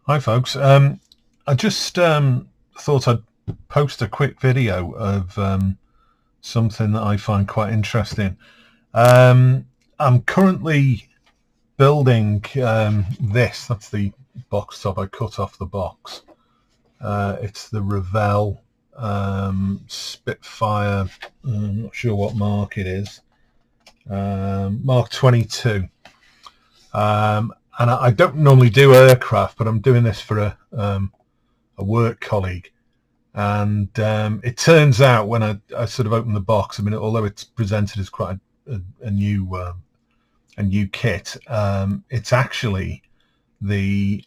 Hi folks, I just thought I'd post a quick video of something that I find quite interesting. I'm currently building that's the box top I cut off the box. It's the Revell Spitfire, I'm not sure what mark it is, Mark 22. And I don't normally do aircraft, but I'm doing this for a work colleague. And it turns out when I sort of opened the box, I mean, although it's presented as quite a new kit, it's actually the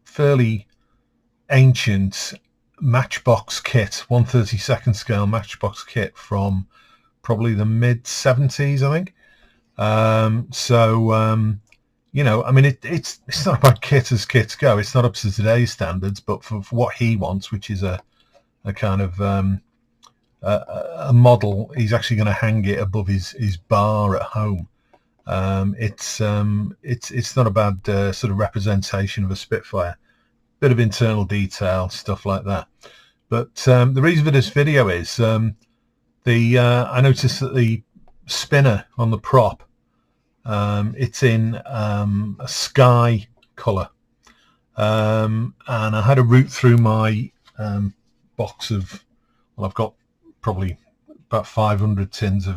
fairly ancient matchbox kit, 1/32 scale matchbox kit from probably the mid 70s, I think. You know, I mean, it's not about kit as kits go. It's not up to today's standards, but for what he wants, which is a kind of a model, he's actually going to hang it above his bar at home. It's not a bad sort of representation of a Spitfire. Bit of internal detail, stuff like that. But the reason for this video is I noticed that the spinner on the prop, it's in a sky colour, and I had a route through my box of, well, I've got probably about 500 tins of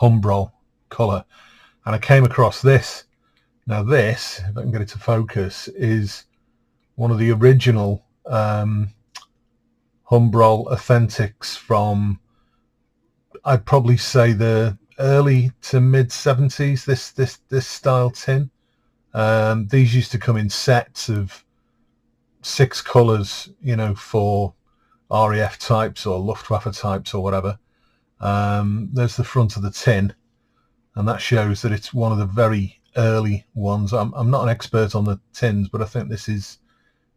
Humbrol colour, and I came across this. Now this, if I can get it to focus, is one of the original Humbrol Authentics from, I'd probably say, the early to mid 70s. This style tin. These used to come in sets of 6 colours, you know, for RAF types or Luftwaffe types or whatever. There's the front of the tin, and that shows that it's one of the very early ones. I'm not an expert on the tins, but I think this is,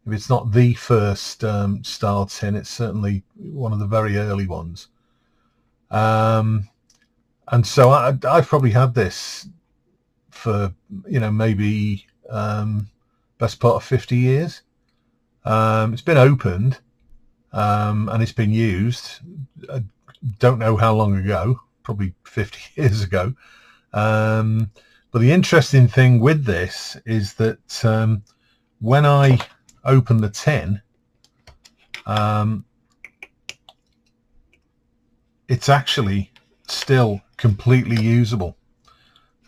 if it's not the first style tin, it's certainly one of the very early ones. And so I've probably had this for, you know, maybe best part of 50 years. It's been opened and it's been used. I don't know how long ago, probably 50 years ago. But the interesting thing with this is that when I open the tin, it's actually still completely usable,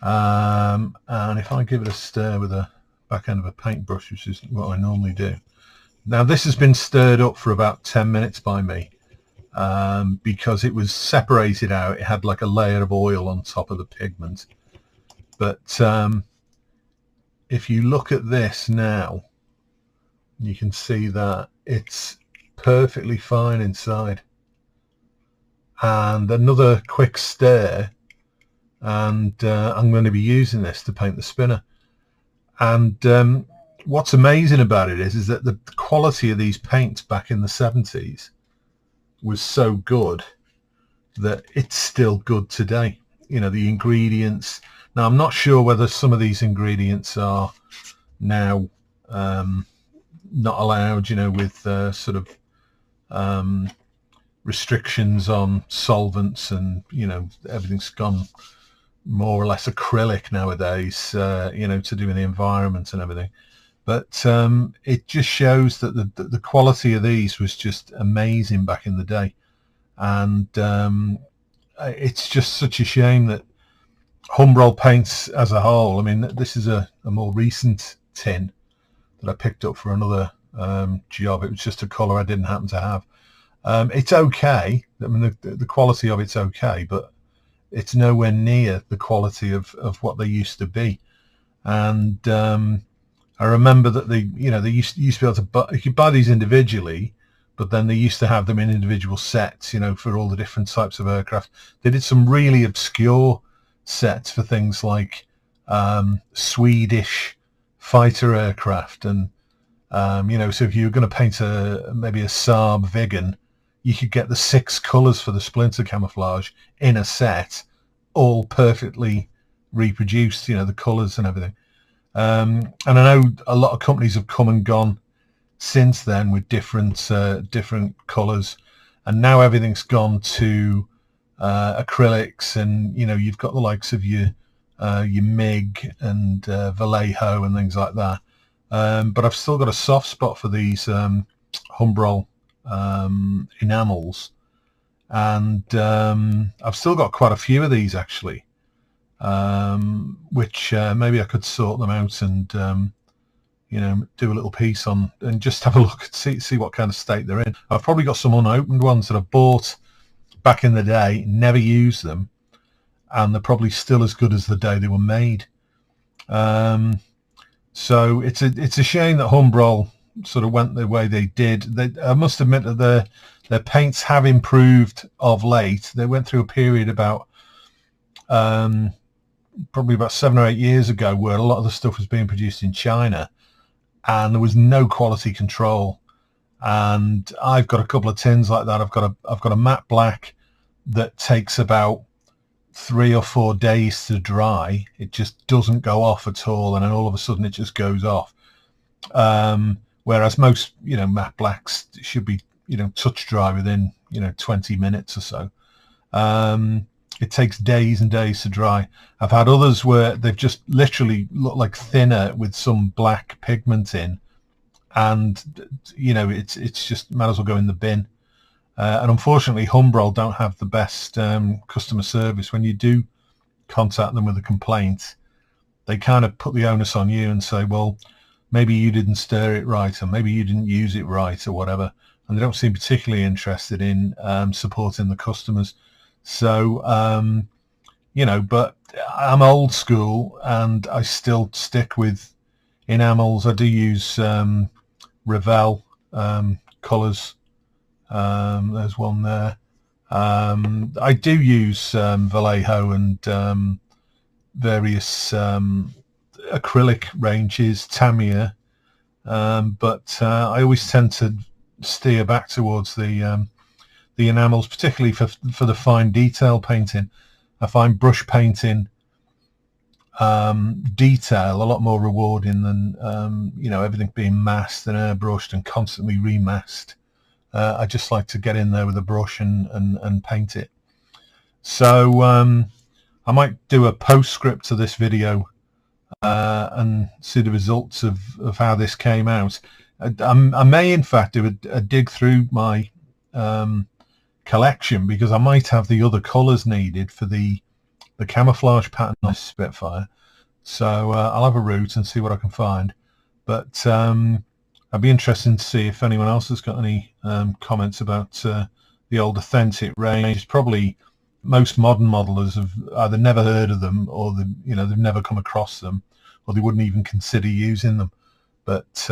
and if I give it a stir with a back end of a paintbrush, which is what I normally do. Now this has been stirred up for about 10 minutes by me, because it was separated out. It had like a layer of oil on top of the pigment, but if you look at this now, you can see that it's perfectly fine inside. And another quick stir, and I'm going to be using this to paint the spinner. And what's amazing about it is that the quality of these paints back in the 70s was so good that it's still good today. You know, the ingredients. Now, I'm not sure whether some of these ingredients are now not allowed, you know, with sort of restrictions on solvents, and, you know, everything's gone more or less acrylic nowadays, you know, to do with the environment and everything. But it just shows that the quality of these was just amazing back in the day. And it's just such a shame that Humbrol paints as a whole, I mean, this is a more recent tin that I picked up for another job. It was just a colour I didn't happen to have. It's okay. I mean, the quality of it's okay, but it's nowhere near the quality of what they used to be. And I remember that they used to be able to buy, you could buy these individually, but then they used to have them in individual sets, you know, for all the different types of aircraft. They did some really obscure sets for things like Swedish fighter aircraft, and you know, so if you were going to paint maybe a Saab Viggen, you could get the 6 colours for the splinter camouflage in a set, all perfectly reproduced, you know, the colours and everything. And I know a lot of companies have come and gone since then with different colours, and now everything's gone to acrylics, and you've got the likes of your MIG and Vallejo and things like that. But I've still got a soft spot for these Humbrol enamels, and I've still got quite a few of these actually, which maybe I could sort them out and do a little piece on and just have a look and see what kind of state they're in. I've probably got some unopened ones that I bought back in the day, never used them, and they're probably still as good as the day they were made. So it's a shame that Humbrol sort of went the way they did. I must admit that their paints have improved of late. They went through a period about probably about 7 or 8 years ago where a lot of the stuff was being produced in China, and there was no quality control. And I've got a couple of tins like that. I've got a matte black that takes about 3 or 4 days to dry. It just doesn't go off at all, and then all of a sudden it just goes off. Whereas most matte blacks should be touch dry within 20 minutes or so. It takes days and days to dry. I've had others where they've just literally looked like thinner with some black pigment in, and it's just might as well go in the bin. And unfortunately, Humbrol don't have the best customer service. When you do contact them with a complaint, they kind of put the onus on you and say, well, maybe you didn't stir it right, or maybe you didn't use it right, or whatever. And they don't seem particularly interested in supporting the customers. So, but I'm old school, and I still stick with enamels. I do use Revell colours. There's one there. I do use Vallejo and various acrylic ranges, Tamiya, but I always tend to steer back towards the enamels, particularly for the fine detail painting. I find brush painting detail a lot more rewarding than everything being masked and airbrushed and constantly remasked. I just like to get in there with a brush and paint it. So I might do a postscript to this video and see the results of how this came out. I may in fact do a dig through my collection, because I might have the other colours needed for the camouflage pattern on Spitfire. So I'll have a route and see what I can find. But I'd be interested to see if anyone else has got any comments about the old Authentic range. Probably most modern modelers have either never heard of them, or they've never come across them, or they wouldn't even consider using them. But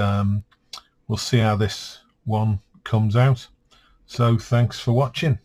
we'll see how this one comes out. So thanks for watching.